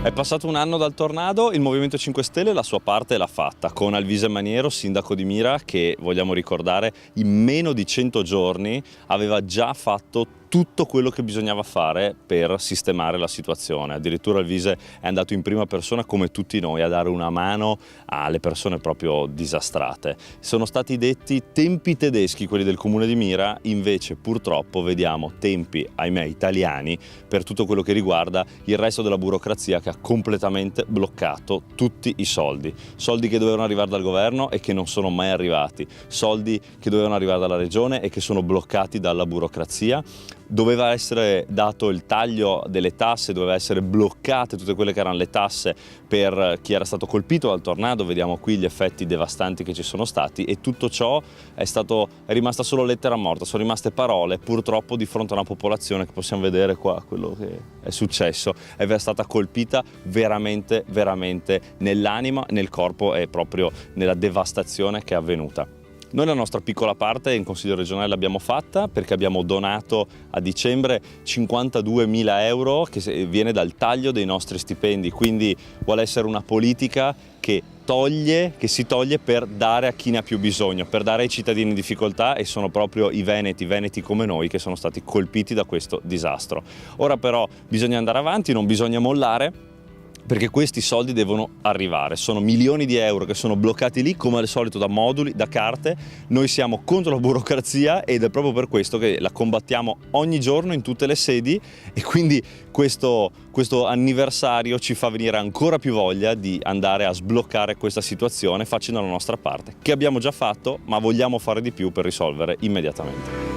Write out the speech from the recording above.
È passato un anno dal tornado, il Movimento 5 Stelle la sua parte l'ha fatta, con Alvise Maniero, sindaco di Mira, che vogliamo ricordare in meno di 100 giorni aveva già fatto tutto quello che bisognava fare per sistemare la situazione. Addirittura Alvise è andato in prima persona, come tutti noi, a dare una mano alle persone proprio disastrate. Sono stati detti tempi tedeschi quelli del comune di Mira, invece purtroppo vediamo tempi, ahimè, italiani per tutto quello che riguarda il resto della burocrazia che ha completamente bloccato tutti i soldi. Soldi che dovevano arrivare dal governo e che non sono mai arrivati, soldi che dovevano arrivare dalla regione e che sono bloccati dalla burocrazia. Doveva essere dato il taglio delle tasse, doveva essere bloccate tutte quelle che erano le tasse per chi era stato colpito dal tornado. Vediamo qui gli effetti devastanti che ci sono stati e tutto ciò è rimasta solo lettera morta, sono rimaste parole purtroppo di fronte a una popolazione che possiamo vedere qua, quello che è successo, è stata colpita veramente nell'anima, nel corpo e proprio nella devastazione che è avvenuta. Noi la nostra piccola parte in Consiglio regionale l'abbiamo fatta perché abbiamo donato a dicembre 52.000 euro che viene dal taglio dei nostri stipendi, quindi vuole essere una politica che si toglie per dare a chi ne ha più bisogno, per dare ai cittadini in difficoltà, e sono proprio i veneti come noi che sono stati colpiti da questo disastro. Ora però bisogna andare avanti, non bisogna mollare, perché questi soldi devono arrivare. Sono milioni di euro che sono bloccati lì come al solito da moduli, da carte. Noi siamo contro la burocrazia ed è proprio per questo che la combattiamo ogni giorno in tutte le sedi, e quindi questo anniversario ci fa venire ancora più voglia di andare a sbloccare questa situazione facendo la nostra parte, che abbiamo già fatto ma vogliamo fare di più per risolvere immediatamente.